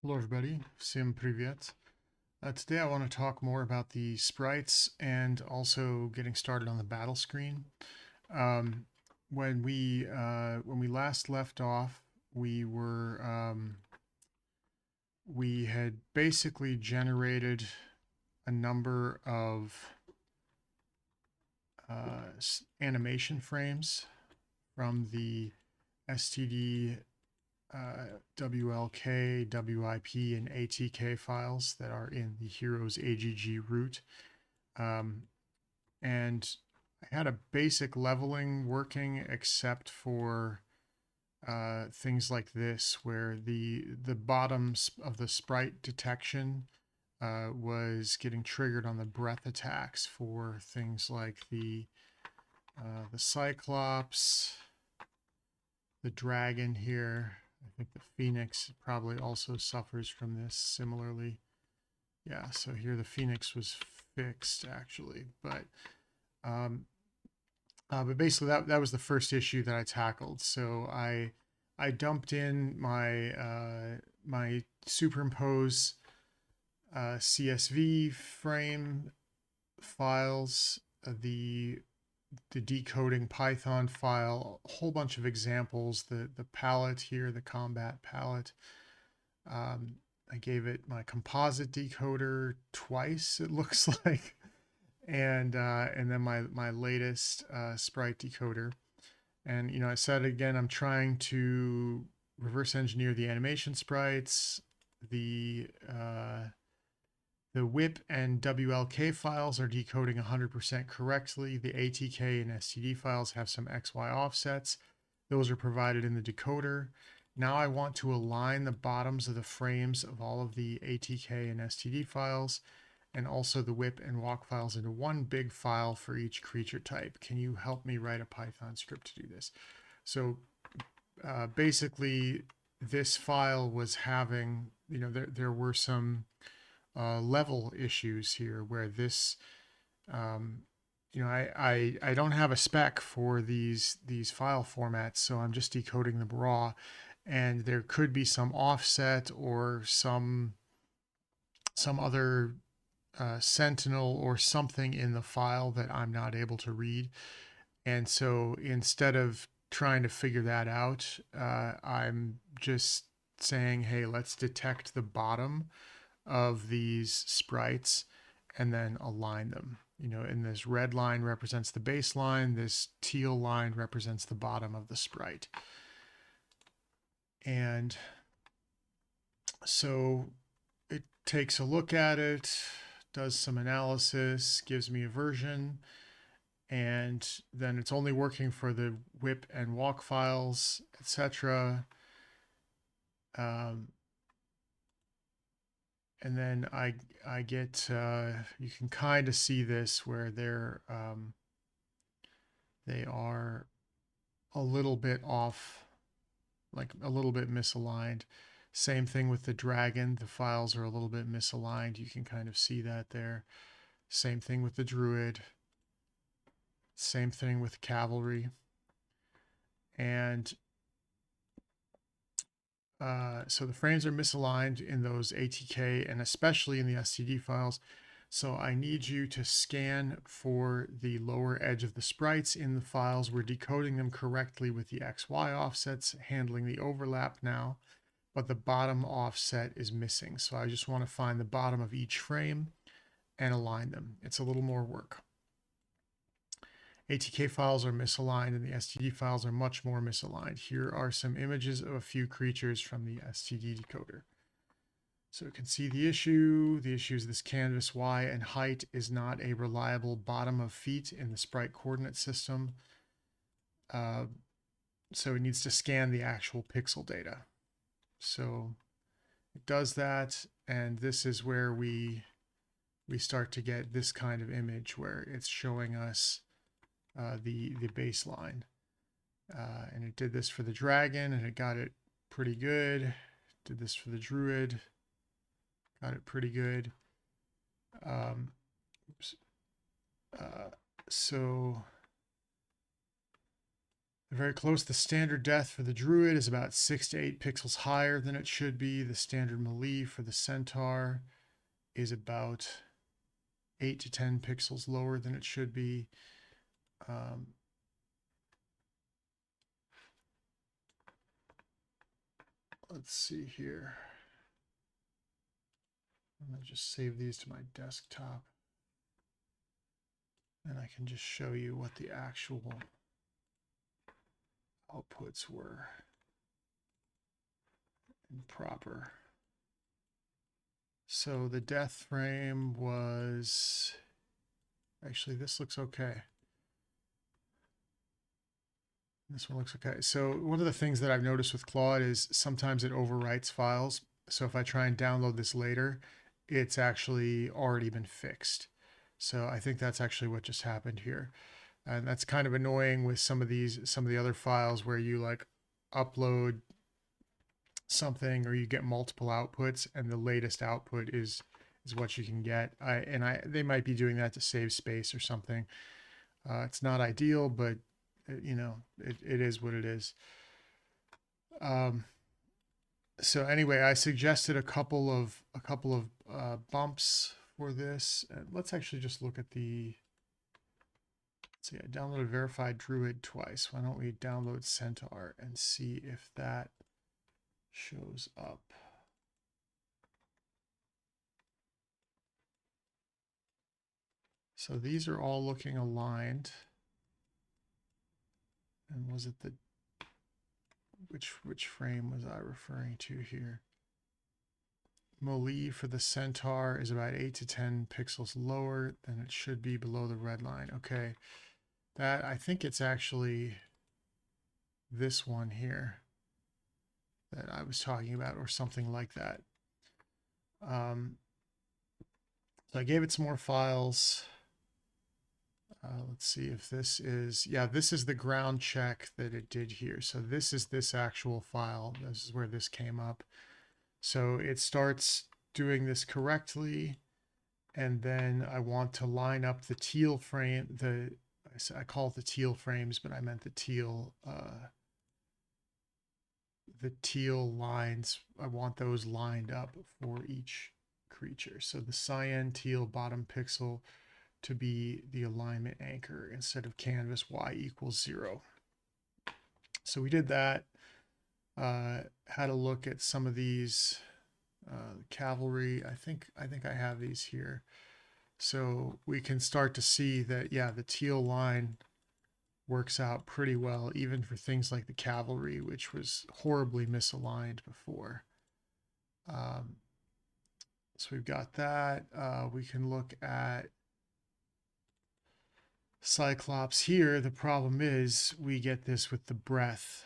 Hello everybody, Всем привет. Today I want to talk more about the sprites and also getting started on the battle screen. Um, when we last left off, we had basically generated a number of animation frames from the STD WLK, WIP, and ATK files that are in the heroes AGG root. And I had a basic leveling working except for things like this, where the bottoms of the sprite detection was getting triggered on the breath attacks for things like the cyclops, the dragon here. I think the phoenix probably also suffers from this similarly. Yeah, so here the phoenix was fixed actually, but basically that was the first issue that I tackled. So I dumped in my superimpose CSV frame files, the decoding Python file, a whole bunch of examples, the palette here, the combat palette. I gave it my composite decoder twice, it looks like, and then my latest sprite decoder. And I said again, I'm trying to reverse engineer the animation sprites, the uh, the WIP and WLK files are decoding 100% correctly. The ATK and STD files have some XY offsets. Those are provided in the decoder. Now I want to align the bottoms of the frames of all of the ATK and STD files and also the WIP and walk files into one big file for each creature type. Can you help me write a Python script to do this? So basically, this file was having, there were some level issues here where this, um, I don't have a spec for these file formats, so I'm just decoding them raw, and there could be some offset or some other sentinel or something in the file that I'm not able to read. And so instead of trying to figure that out, I'm just saying, hey, let's detect the bottom of these sprites and then align them. And this red line represents the baseline, this teal line represents the bottom of the sprite. And so it takes a look at it, does some analysis, gives me a version, and then it's only working for the WIP and walk files, etc. And then I get you can kind of see this where they are a little bit off, like a little bit misaligned. Same thing with the dragon, the files are a little bit misaligned. You can kind of see that there. Same thing with the druid. Same thing with cavalry. And so the frames are misaligned in those ATK and especially in the STD files. So I need you to scan for the lower edge of the sprites in the files. We're decoding them correctly with the XY offsets, handling the overlap now, but the bottom offset is missing. So I just want to find the bottom of each frame and align them. It's a little more work. ATK files are misaligned and the STD files are much more misaligned. Here are some images of a few creatures from the STD decoder. So you can see the issue. The issue is this canvas Y and height is not a reliable bottom of feet in the sprite coordinate system. So it needs to scan the actual pixel data. So it does that, and this is where we start to get this kind of image where it's showing us the baseline. And it did this for the dragon, and it got it pretty good. Did this for the druid, got it pretty good. So Very close. The standard depth for the druid is about 6 to 8 pixels higher than it should be. The standard melee for the centaur is about 8 to 10 pixels lower than it should be. Let's see here. I'm going to just save these to my desktop. And I can just show you what the actual outputs were in proper. So the death frame was, actually this looks okay. This one looks okay. So one of the things that I've noticed with Claude is sometimes it overwrites files. So if I try and download this later, it's actually already been fixed. So I think that's actually what just happened here. And that's kind of annoying with some of the other files where you like upload something or you get multiple outputs and the latest output is what you can get. They might be doing that to save space or something. It's not ideal, but you know, it is what it is. So anyway, I suggested a couple of bumps for this. Let's actually just look at the. Let's see, I downloaded verified druid twice. Why don't we download centaur and see if that shows up? So these are all looking aligned. And was it the which frame was I referring to here? Melee for the centaur is about 8 to 10 pixels lower than it should be below the red line. Okay, that I think it's actually this one here that I was talking about, or something like that. So I gave it some more files. Let's see if this is, yeah, this is the ground check that it did here. So this is this actual file. This is where this came up. So it starts doing this correctly. And then I want to line up the teal frame, I call it the teal frames, but I meant the teal lines. I want those lined up for each creature. So the cyan teal bottom pixel to be the alignment anchor instead of canvas y equals 0. So we did that. Had a look at some of these cavalry. I think I have these here. So we can start to see that, yeah, the teal line works out pretty well, even for things like the cavalry, which was horribly misaligned before. So we've got that. We can look at cyclops here. The problem is we get this with the breadth,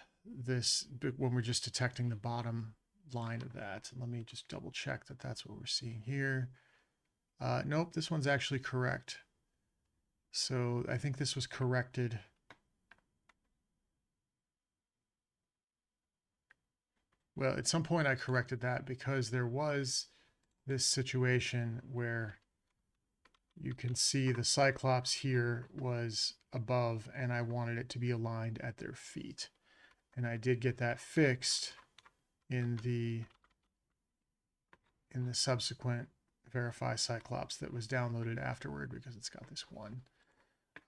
when we're just detecting the bottom line of that. Let me just double check that that's what we're seeing here. Nope, this one's actually correct. So I think this was corrected. Well, at some point I corrected that because there was this situation where you can see the cyclops here was above and I wanted it to be aligned at their feet. And I did get that fixed in the subsequent verify cyclops that was downloaded afterward, because it's got this one.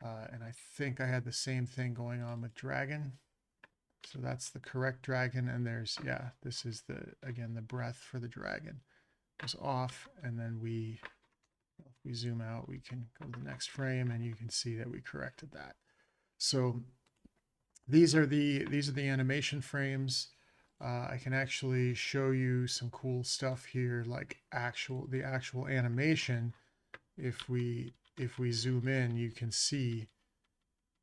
And I think I had the same thing going on with dragon. So that's the correct dragon. And there's, yeah, this is again, the breadth for the dragon was off. And then if we zoom out, we can go to the next frame and you can see that we corrected that. So these are the animation frames. I can actually show you some cool stuff here, like the actual animation. If we zoom in, you can see,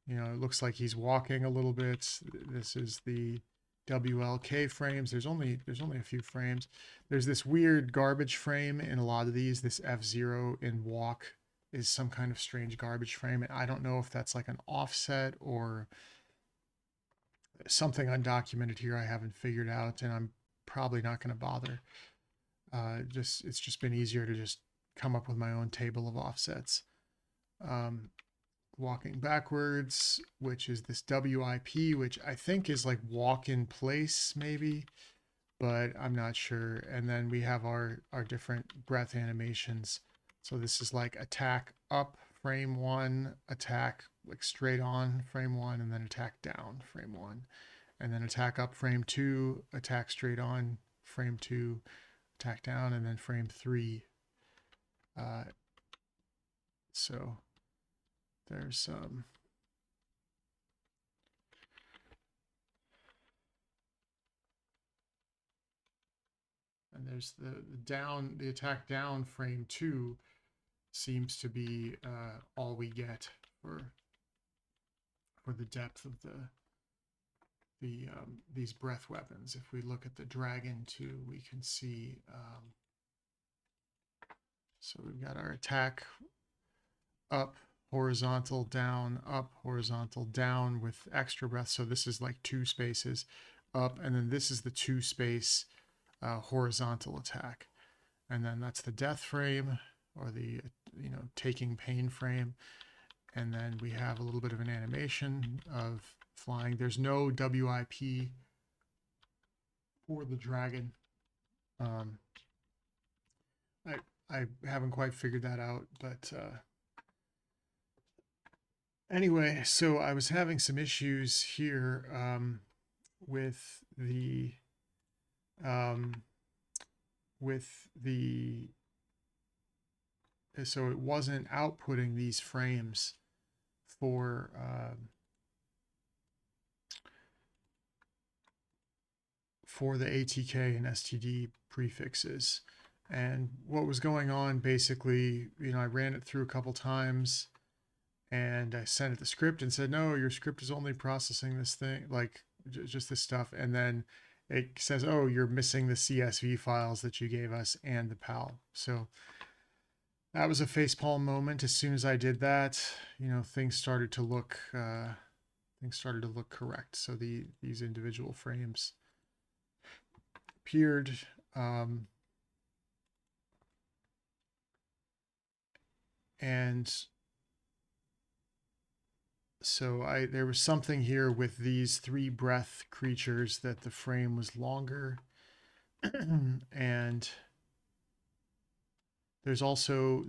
you know, it looks like he's walking a little bit. This is the WLK frames. There's only a few frames. There's this weird garbage frame in a lot of these. This F0 in walk is some kind of strange garbage frame. And I don't know if that's like an offset or something undocumented here I haven't figured out, and I'm probably not going to bother. It's just been easier to just come up with my own table of offsets. walking backwards, which is this WIP, which I think is like walk in place maybe, but I'm not sure. And then we have our different breath animations. So this is like attack up frame 1, attack like straight on frame 1, and then attack down frame 1, and then attack up frame 2, attack straight on frame 2, attack down, and then frame 3. So there's some and there's the attack down frame 2 seems to be all we get for the depth of these breath weapons. If we look at the dragon 2, we can see so we've got our attack up, horizontal, down, up, horizontal, down with extra breath. So this is like 2 spaces up, and then this is the 2 space horizontal attack. And then that's the death frame, or the taking pain frame. And then we have a little bit of an animation of flying. There's no WIP for the dragon. I haven't quite figured that out, but anyway, so I was having some issues here with the so it wasn't outputting these frames for the ATK and STD prefixes. And what was going on, basically, I ran it through a couple times, and I sent it the script and said, no, your script is only processing this thing, like just this stuff. And then it says, oh, you're missing the CSV files that you gave us and the PAL. So that was a facepalm moment. As soon as I did that, things started to look correct. So these individual frames appeared. And so there was something here with these 3 breath creatures that the frame was longer. And there was also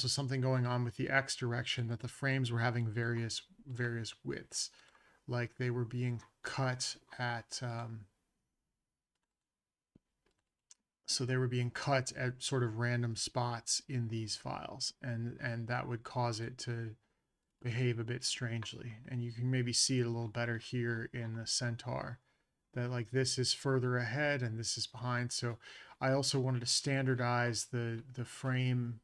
something going on with the X direction, that the frames were having various widths, like they were being cut at so they were being cut at sort of random spots in these files, and that would cause it to behave a bit strangely. And you can maybe see it a little better here in the Centaur, that like this is further ahead and this is behind. So I also wanted to standardize the frame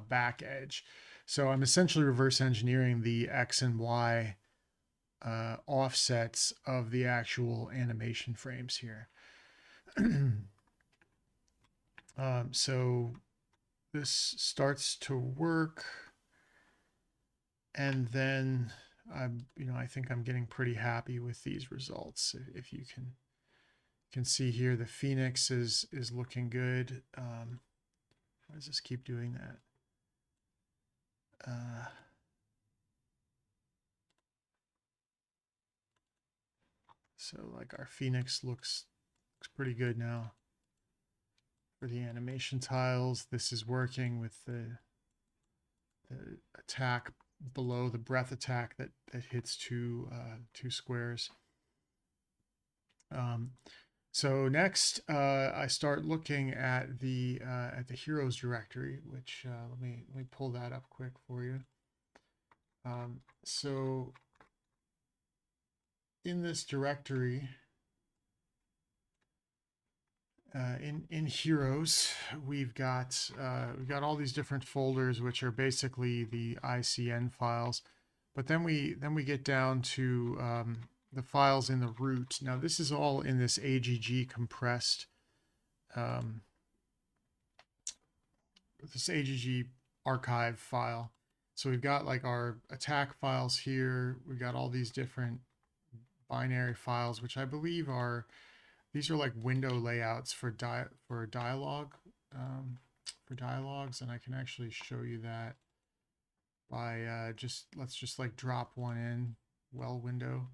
back edge. So I'm essentially reverse engineering the X and Y offsets of the actual animation frames here. So this starts to work, and then I think I'm getting pretty happy with these results. If you can see here, the Phoenix is looking good. Why does this keep doing that? So like our Phoenix looks pretty good now. For the animation tiles, this is working with the attack below, the breath attack that hits 2 squares. So next, I start looking at the heroes directory, which let me pull that up quick for you. So in this directory, in heroes, we've got all these different folders, which are basically the ICN files, but then we get down to the files in the root. Now this is all in this AGG compressed, this AGG archive file. So we've got like our attack files here. We've got all these different binary files, which I believe these are like window layouts for dialogue, for dialogues, and I can actually show you that by let's just like drop one in, well window.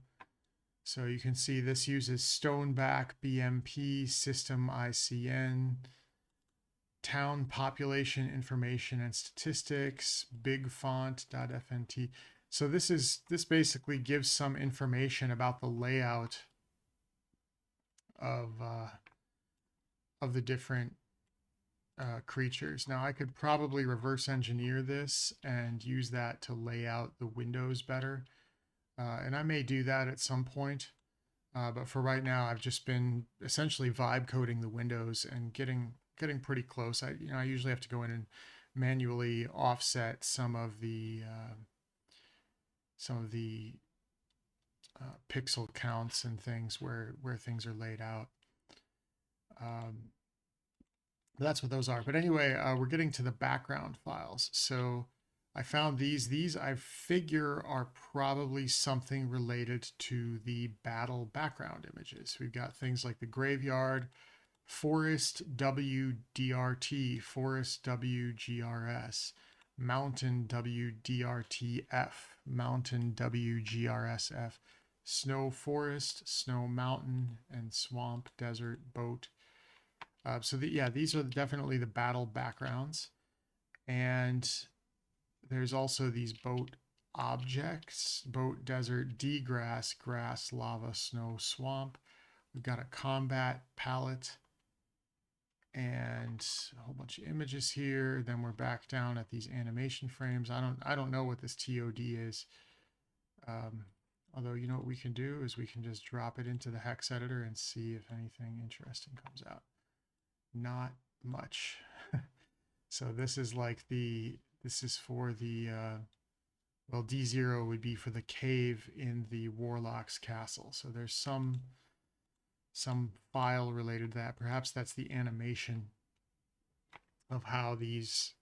So you can see this uses Stoneback BMP system ICN, town population information and statistics, big font.fnt. So this basically gives some information about the layout of the different creatures. Now I could probably reverse engineer this and use that to lay out the windows better. And I may do that at some point. But for right now, I've just been essentially vibe coding the windows and getting pretty close. I usually have to go in and manually offset some of the pixel counts and things where things are laid out. That's what those are. But anyway, we're getting to the background files. So I found these. These I figure are probably something related to the battle background images. We've got things like the graveyard, forest WDRT, forest WGRS, mountain WDRTF, mountain WGRSF, snow forest, snow mountain, and swamp, desert, boat. So yeah, these are definitely the battle backgrounds. And there's also these boat objects: boat, desert, degrass, grass, lava, snow, swamp. We've got a combat palette and a whole bunch of images here. Then we're back down at these animation frames. I don't know what this TOD is. Although, you know what we can do is we can just drop it into the hex editor and see if anything interesting comes out. Not much. So this is like this is for the, well, D0 would be for the cave in the warlock's castle. So there's some file related to that. Perhaps that's the animation of how these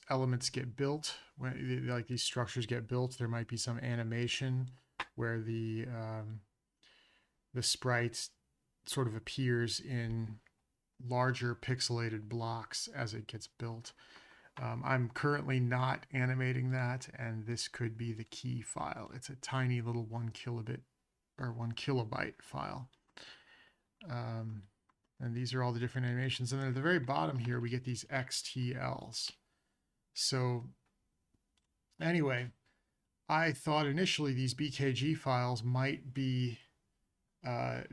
elements get built. When like these structures get built, there might be some animation where the sprite sort of appears in larger pixelated blocks as it gets built. I'm currently not animating that, and this could be the key file. It's a tiny little 1 kilobit or 1 kilobyte file. And these are all the different animations. And then at the very bottom here, we get these XTLs. So anyway, I thought initially these BKG files might be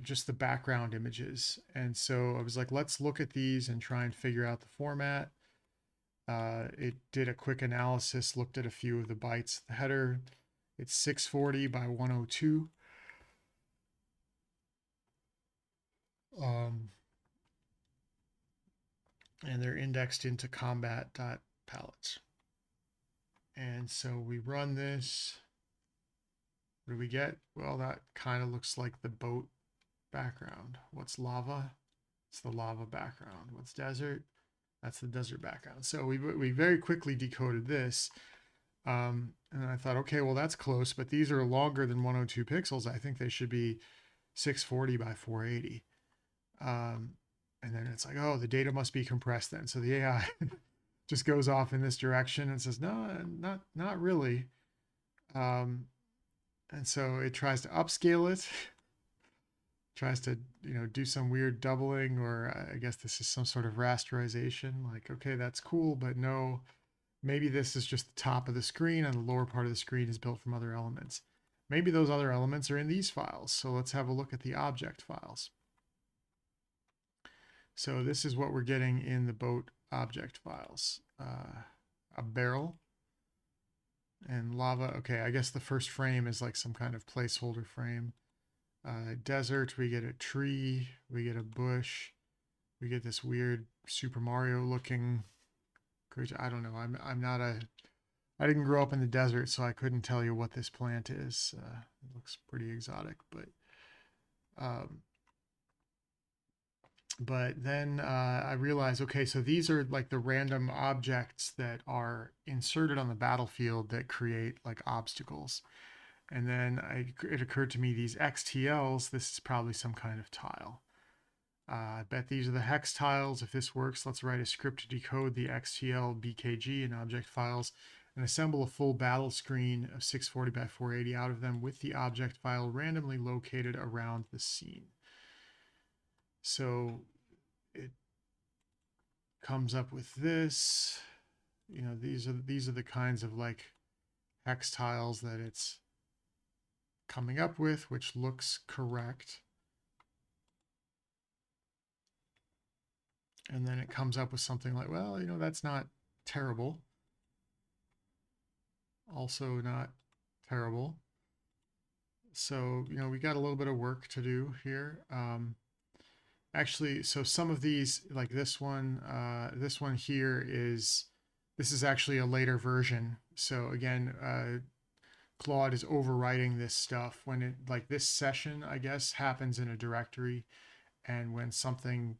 just the background images. And so I was like, let's look at these and try and figure out the format. It did a quick analysis, looked at a few of the bytes. The header, it's 640 by 102. And they're indexed into combat.palettes. And so we run this. What do we get? Well, that kind of looks like the boat background. What's lava? It's the lava background. What's desert? That's the desert background. So we very quickly decoded this. And I thought, okay, well, that's close, but these are longer than 102 pixels. I think they should be 640 by 480. And then it's like, oh, the data must be compressed then. So the AI just goes off in this direction and says, no, not really. And so it tries to upscale it, tries to, do some weird doubling, or I guess this is some sort of rasterization. Like, okay, that's cool, but no, maybe this is just the top of the screen and the lower part of the screen is built from other elements. Maybe those other elements are in these files. So let's have a look at the object files. So this is what we're getting in the boat object files. A barrel and lava. Okay, I guess the first frame is like some kind of placeholder frame. Desert, we get a tree, we get a bush, we get this weird Super Mario looking creature. I don't know. I didn't grow up in the desert, so I couldn't tell you what this plant is. It looks pretty exotic, but then I realized, okay, so these are like the random objects that are inserted on the battlefield that create like obstacles. And then it occurred to me, these XTLs, this is probably some kind of tile. I bet these are the hex tiles. If this works, let's write a script to decode the XTL, BKG, and object files and assemble a full battle screen of 640 by 480 out of them with the object file randomly located around the scene. So it comes up with this. You know, these are the kinds of like hex tiles that it's coming up with, which looks correct. And then it comes up with something like, well, you know, that's not terrible. Also not terrible. So, you know, we got a little bit of work to do here. Actually, so some of these, like this one here this is actually a later version. So again, Claude is overwriting this stuff when it, like this session, I guess, happens in a directory, and when something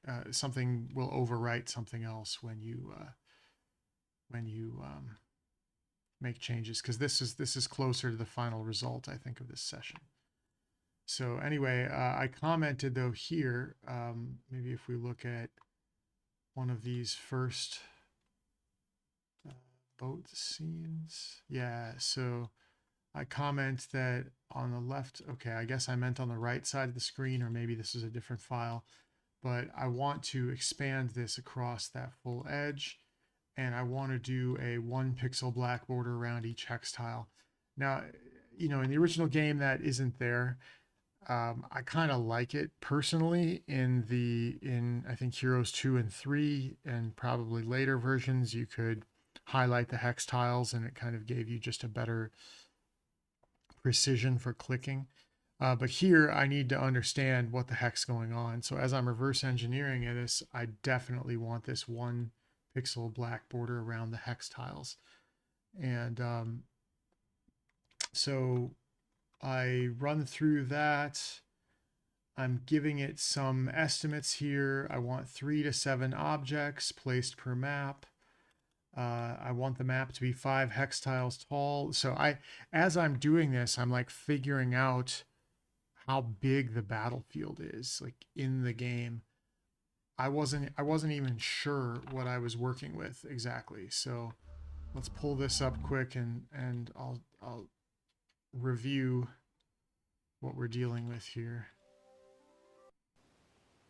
will overwrite something else when you make changes, because this is closer to the final result, I think, of this session. So anyway, I commented though here, maybe if we look at one of these first boat scenes, yeah. So I comment that on the left, okay, I guess I meant on the right side of the screen, or maybe this is a different file, but I want to expand this across that full edge, and I want to do a 1 pixel black border around each hex tile. Now, you know, in the original game that isn't there. I kind of like it personally in I think Heroes 2 and 3 and probably later versions. You could highlight the hex tiles and it kind of gave you just a better precision for clicking. But here I need to understand what the heck's going on. So as I'm reverse engineering this, I definitely want this 1 pixel black border around the hex tiles. And so I run through that. I'm giving it some estimates here. I want 3 to 7 objects placed per map. I want the map to be 5 hex tiles tall. So as I'm doing this, I'm like figuring out how big the battlefield is, like in the game. I wasn't even sure what I was working with exactly. So let's pull this up quick and I'll review what we're dealing with here.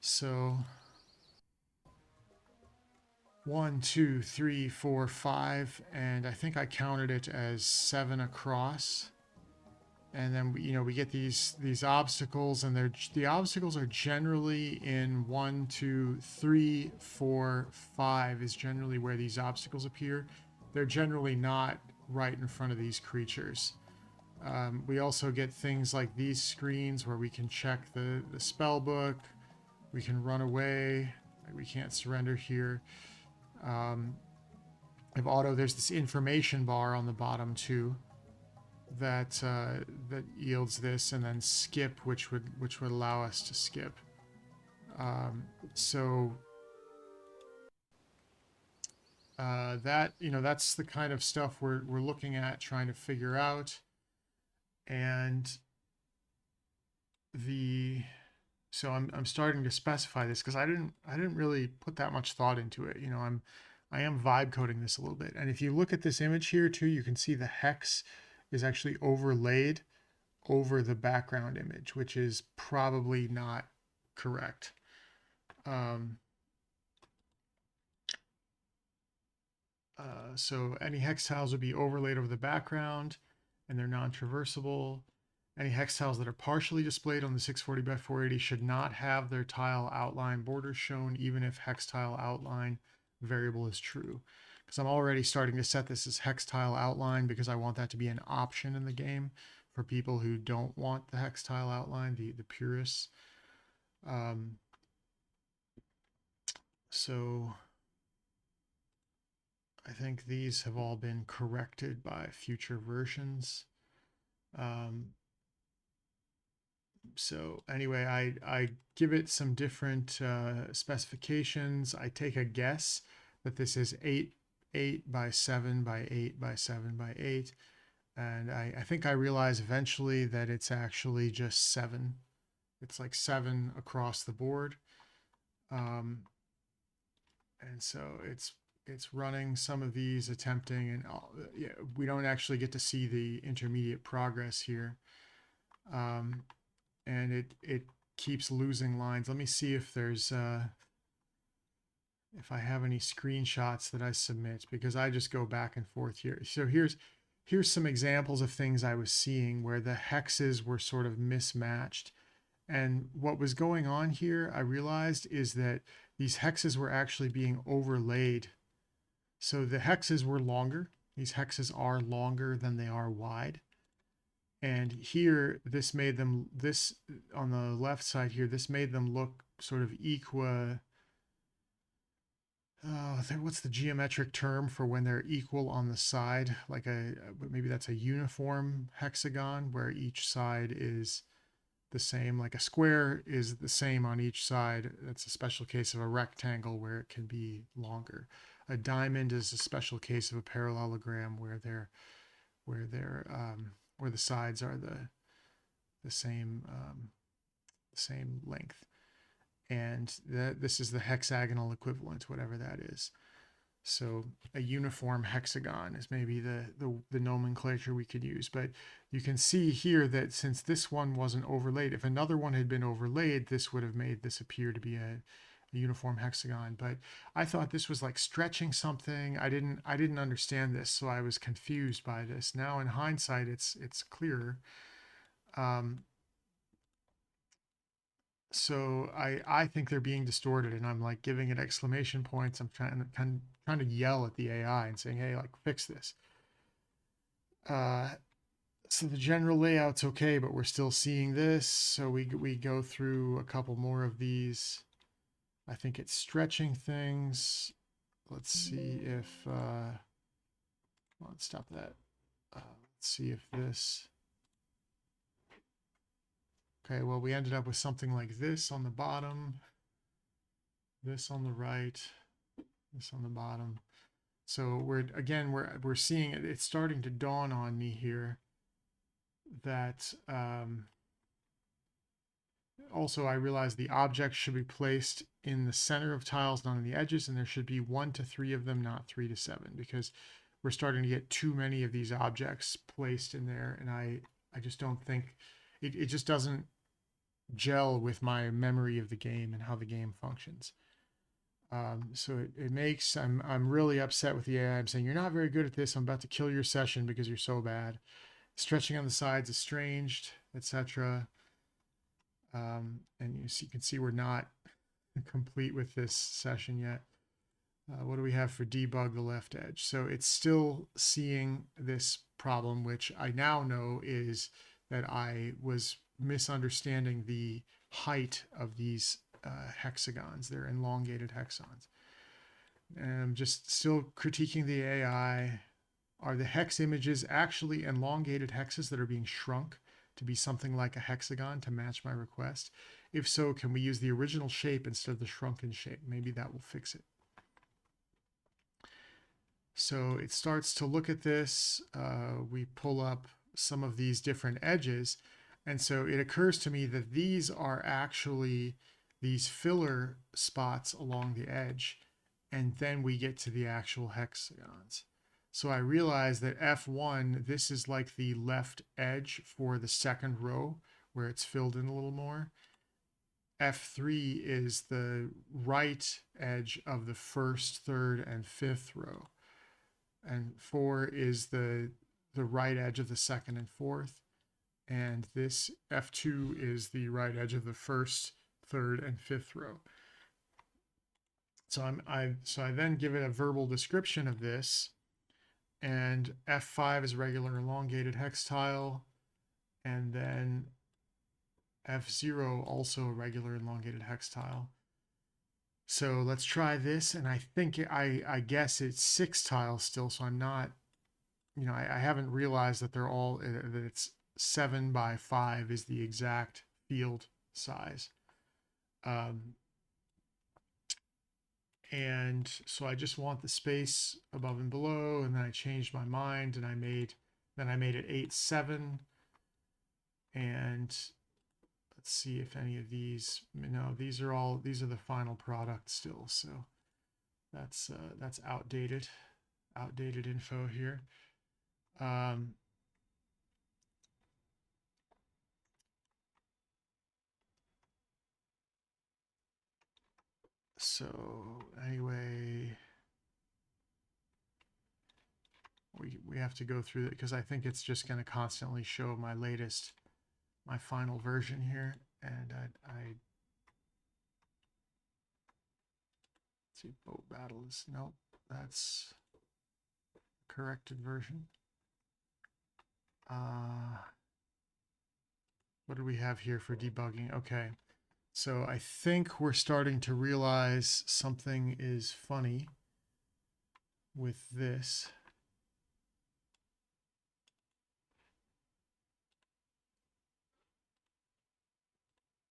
So 1, 2, 3, 4, 5, and I think I counted it as 7 across. And then you know we get these obstacles, and the obstacles are generally in 1, 2, 3, 4, 5 is generally where these obstacles appear. They're generally not right in front of these creatures. We also get things like these screens where we can check the spell book. We can run away. We can't surrender here. If auto, there's this information bar on the bottom too that that yields this, and then skip, which would allow us to skip. So that, you know, that's the kind of stuff we're looking at, trying to figure out. And so I'm starting to specify this because I didn't really put that much thought into it. You know, I am vibe coding this a little bit. And if you look at this image here too, you can see the hex is actually overlaid over the background image, which is probably not correct. So any hex tiles would be overlaid over the background, and they're non-traversable. Any hex tiles that are partially displayed on the 640 by 480 should not have their tile outline borders shown, even if hex tile outline variable is true. Because I'm already starting to set this as hex tile outline because I want that to be an option in the game for people who don't want the hex tile outline, the purists. So I think these have all been corrected by future versions. So anyway, I give it some different specifications. I take a guess that this is 8 by 7 by 8 by 7 by 8. And I think I realize eventually that it's actually just 7. It's like 7 across the board. And so it's running some of these, attempting, and yeah, we don't actually get to see the intermediate progress here. And it keeps losing lines. Let me see if there's if I have any screenshots that I submit, because I just go back and forth here. So here's some examples of things I was seeing where the hexes were sort of mismatched. And what was going on here, I realized, is that these hexes were actually being overlaid. So the hexes were longer. These hexes are longer than they are wide. And here, this made them, this on the left side here, this made them look sort of what's the geometric term for when they're equal on the side? Like maybe that's a uniform hexagon where each side is the same. Like a square is the same on each side. That's a special case of a rectangle where it can be longer. A diamond is a special case of a parallelogram where the sides are the same length. And this is the hexagonal equivalent, whatever that is. So a uniform hexagon is maybe the nomenclature we could use. But you can see here that since this one wasn't overlaid, if another one had been overlaid, this would have made this appear to be a uniform hexagon. But I thought this was like stretching something. I didn't understand this, so I was confused by this. Now in hindsight, it's clearer. So I think they're being distorted, and I'm like giving it exclamation points. I'm trying to yell at the AI and saying, hey, like fix this. So the general layout's okay, but we're still seeing this. So we go through a couple more of these. I think it's stretching things. Let's see if let's stop that. Let's see if this. Okay, well, we ended up with something like this on the bottom, this on the right, this on the bottom. So we're seeing it. It's starting to dawn on me here that also I realize the objects should be placed in the center of tiles, not on the edges, and there should be 1 to 3 of them, not 3 to 7, because we're starting to get too many of these objects placed in there, and I just don't think it just doesn't gel with my memory of the game and how the game functions. So it makes, I'm really upset with the AI. I'm saying, you're not very good at this. I'm about to kill your session because you're so bad. Stretching on the sides, estranged, etc. And you can see we're not complete with this session yet. What do we have for debug the left edge? So it's still seeing this problem, which I now know is that I was misunderstanding the height of these hexagons. They're elongated hexagons. And I'm just still critiquing the AI. Are the hex images actually elongated hexes that are being shrunk to be something like a hexagon to match my request? If so, can we use the original shape instead of the shrunken shape? Maybe that will fix it. So it starts to look at this. We pull up some of these different edges. And so it occurs to me that these are actually these filler spots along the edge. And then we get to the actual hexagons. So I realize that F1, this is like the left edge for the second row where it's filled in a little more. F3 is the right edge of the first, third, and fifth row. And 4 is the right edge of the second and fourth. And this F2 is the right edge of the first, third, and fifth row. So I then give it a verbal description of this, and F5 is regular elongated hex tile, and then F0 also a regular elongated hex tile. So let's try this, and I think I guess it's 6 tiles still, so I'm not, I haven't realized that they're all, that it's 7 by 5 is the exact field size. And so I just want the space above and below, and then I changed my mind, and I made it 8-7, and let's see if any of these, no, these are the final product still. So that's outdated info here. So anyway, we have to go through it because I think it's just going to constantly show my final version here. And I see boat battles. Nope, that's corrected version. What do we have here for debugging? Okay, so I think we're starting to realize something is funny with this.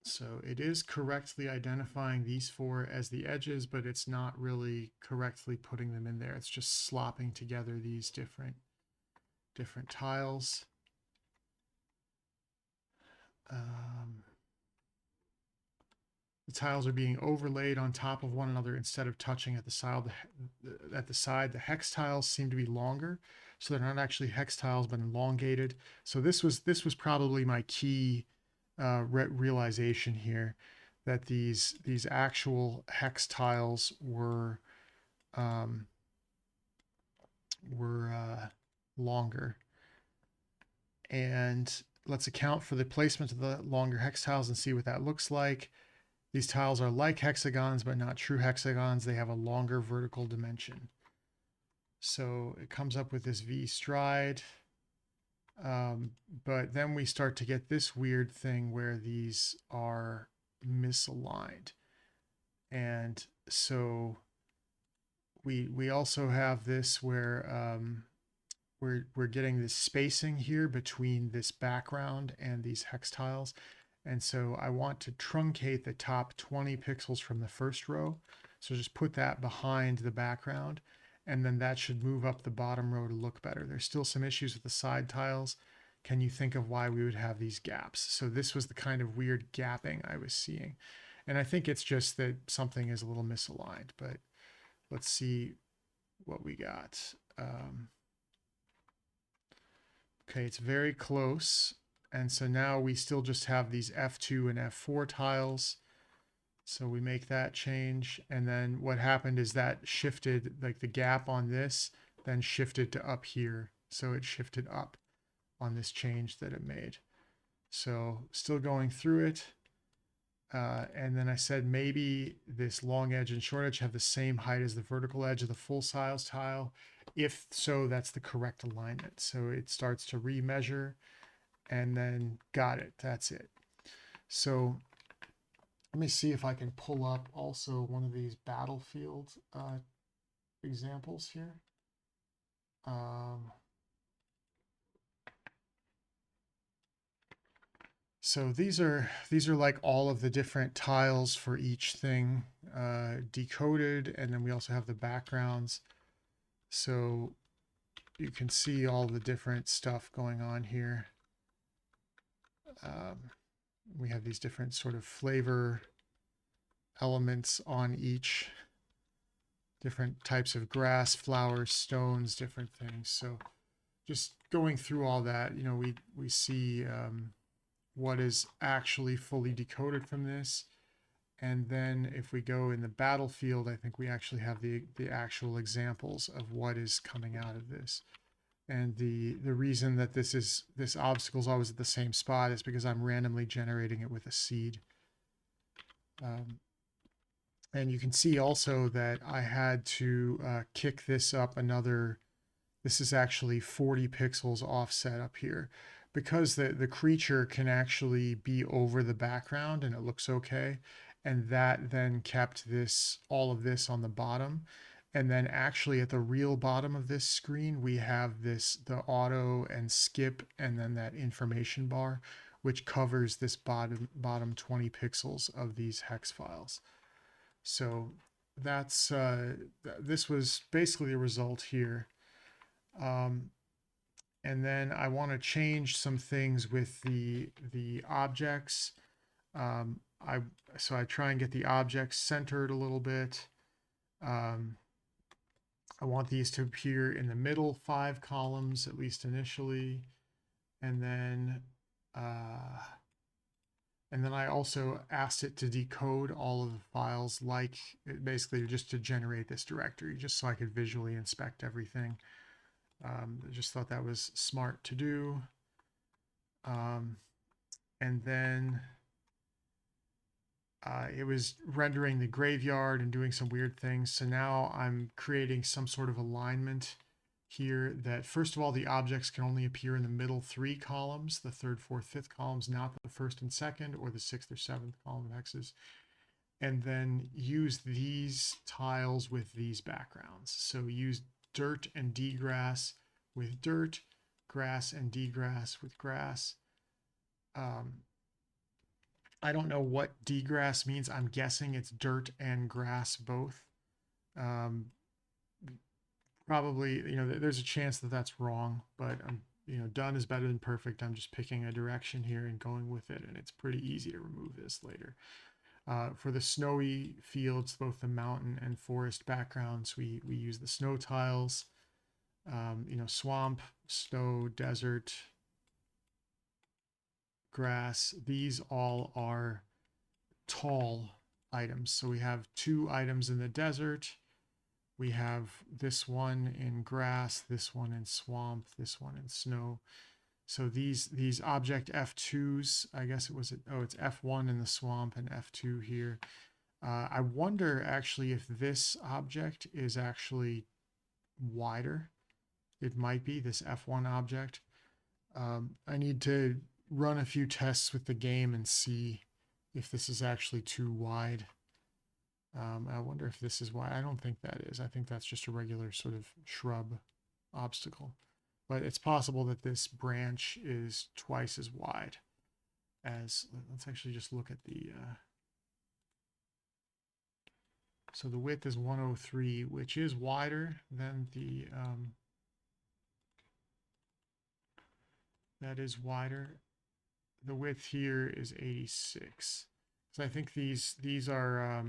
So it is correctly identifying these four as the edges, but it's not really correctly putting them in there. It's just slopping together these different tiles. The tiles are being overlaid on top of one another instead of touching at the side. The hex tiles seem to be longer, so they're not actually hex tiles but elongated. So this was probably my key realization here, that these actual hex tiles were longer. And let's account for the placement of the longer hex tiles and see what that looks like. These tiles are like hexagons, but not true hexagons. They have a longer vertical dimension. So it comes up with this V stride. But then we start to get this weird thing where these are misaligned. And so we also have this where we're getting this spacing here between this background and these hex tiles. And so I want to truncate the top 20 pixels from the first row. So just put that behind the background, and then that should move up the bottom row to look better. There's still some issues with the side tiles. Can you think of why we would have these gaps? So this was the kind of weird gapping I was seeing. And I think it's just that something is a little misaligned, but let's see what we got. Okay, it's very close. And so now we still just have these F2 and F4 tiles. So we make that change. And then what happened is that shifted, like the gap on this, then shifted to up here. So it shifted up on this change that it made. So still going through it. And then I said maybe this long edge and short edge have the same height as the vertical edge of the full size tile. If so, that's the correct alignment. So it starts to remeasure. And then got it. That's it. So let me see if I can pull up also one of these battlefield examples here. So these are like all of the different tiles for each thing decoded, and then we also have the backgrounds. So you can see all the different stuff going on here. We have these different sort of flavor elements on each, different types of grass, flowers, stones, different things. So just going through all that, you know, we see what is actually fully decoded from this. And then if we go in the battlefield, I think we actually have the actual examples of what is coming out of this. And the reason that this obstacle is always at the same spot is because I'm randomly generating it with a seed. And you can see also that I had to kick this up another. This is actually 40 pixels offset up here, because the creature can actually be over the background and it looks okay. And that then kept all of this on the bottom. And then actually at the real bottom of this screen, we have the auto and skip, and then that information bar, which covers this bottom 20 pixels of these hex files. So that's this was basically the result here. And then I want to change some things with the objects. So I try and get the objects centered a little bit. Um, I want these to appear in the middle 5 columns, at least initially. And then I also asked it to decode all of the files, like basically just to generate this directory, just so I could visually inspect everything. I just thought that was smart to do. And then it was rendering the graveyard and doing some weird things. So now I'm creating some sort of alignment here that, first of all, the objects can only appear in the middle 3 columns, the 3rd, 4th, 5th columns, not the 1st and 2nd or the 6th or 7th column of hexes. And then use these tiles with these backgrounds. So use dirt and degrass with dirt, grass and degrass with grass. I don't know what degrass means. I'm guessing it's dirt and grass both. Probably, there's a chance that that's wrong, but done is better than perfect. I'm just picking a direction here and going with it, and it's pretty easy to remove this later. For the snowy fields, both the mountain and forest backgrounds, we use the snow tiles. Swamp, snow, desert, grass. These all are tall items. So we have 2 items in the desert. We have this one in grass, this one in swamp, this one in snow. So these object F2s, I guess it's F1 in the swamp and F2 here. I wonder actually if this object is actually wider. It might be this F1 object. I need to run a few tests with the game and see if this is actually too wide. I wonder if this is why. I don't think that is. I think that's just a regular sort of shrub obstacle. But it's possible that this branch is twice as wide as, let's actually just look at the, so the width is 103, which is wider than the, that is wider. The width here is 86. So I think these are,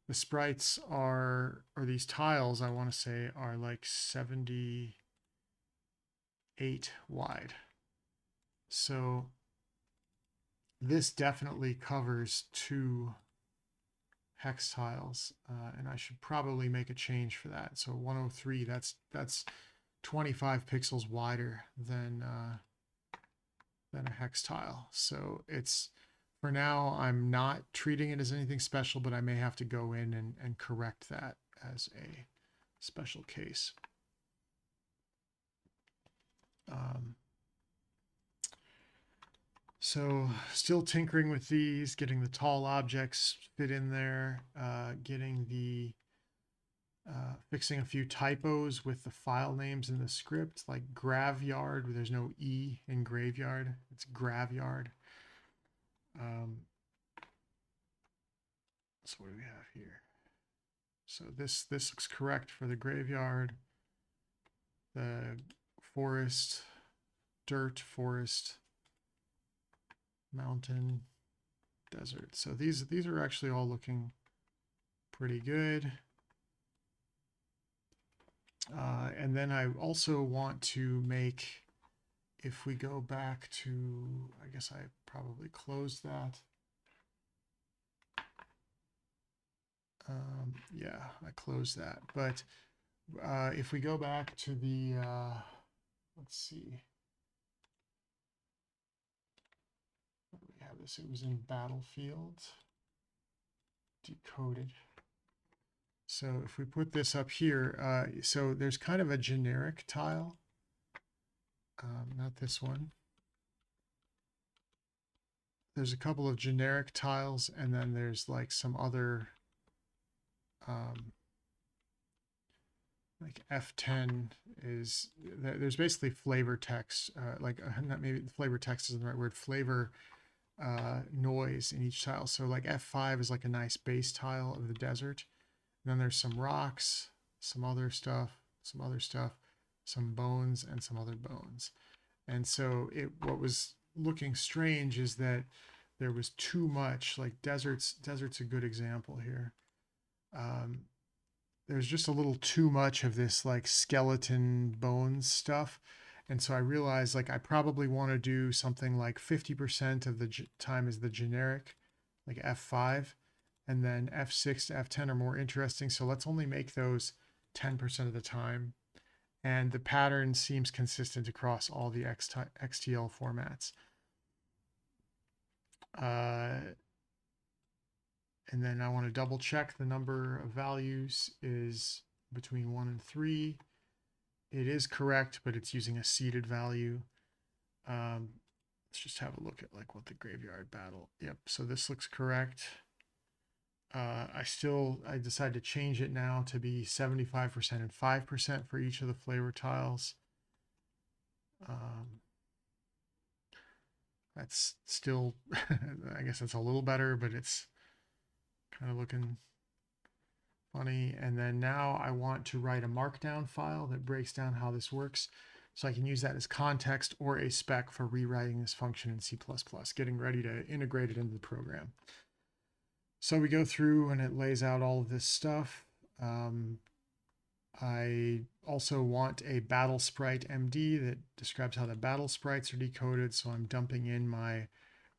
the sprites are, or these tiles, I want to say, are like 78 wide. So this definitely covers 2 hex tiles, and I should probably make a change for that. So 103, that's 25 pixels wider than a hex tile. So it's, for now, I'm not treating it as anything special, but I may have to go in and correct that as a special case. So still tinkering with these, getting the tall objects fit in there, getting the fixing a few typos with the file names in the script, like graveyard, where there's no E in graveyard, it's graveyard. So what do we have here? So this looks correct for the graveyard, the forest, dirt, forest, mountain, desert. So these are actually all looking pretty good. And then I also want to make, if we go back to, I guess I probably closed that. Yeah, I closed that. But if we go back to the, let's see. Where do we have this? It was in Battlefield. Decoded. So if we put this up here, so there's kind of a generic tile. Not this one. There's a couple of generic tiles, and then there's like some other, like F10 is, there's basically flavor text, not maybe flavor text isn't the right word, flavor noise in each tile. So like F5 is like a nice base tile of the desert. And then there's some rocks, some other stuff, some bones, and some other bones. And so what was looking strange is that there was too much, like desert's a good example here. There's just a little too much of this like skeleton bones stuff. And so I realized like I probably want to do something like 50% of the time is the generic, like F5, and then F6 to F10 are more interesting. So let's only make those 10% of the time. And the pattern seems consistent across all the XTL formats. And then I want to double check the number of values is between 1 and 3. It is correct, but it's using a seeded value. Let's just have a look at like what the graveyard battle. Yep, so this looks correct. I decided to change it now to be 75% and 5% for each of the flavor tiles. That's still, I guess that's a little better, but it's kind of looking funny. And then now I want to write a markdown file that breaks down how this works. So I can use that as context or a spec for rewriting this function in C++, getting ready to integrate it into the program. So we go through and it lays out all of this stuff. I also want a battle sprite MD that describes how the battle sprites are decoded. So I'm dumping in my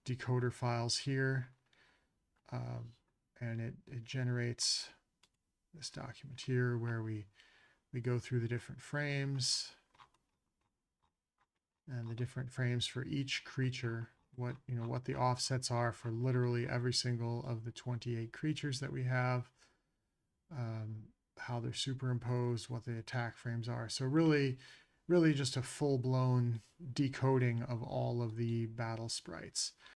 decoder files here. And it generates this document here where we go through the different frames and the different frames for each creature, what the offsets are for literally every single of the 28 creatures that we have, how they're superimposed, what the attack frames are. So really just a full-blown decoding of all of the battle sprites.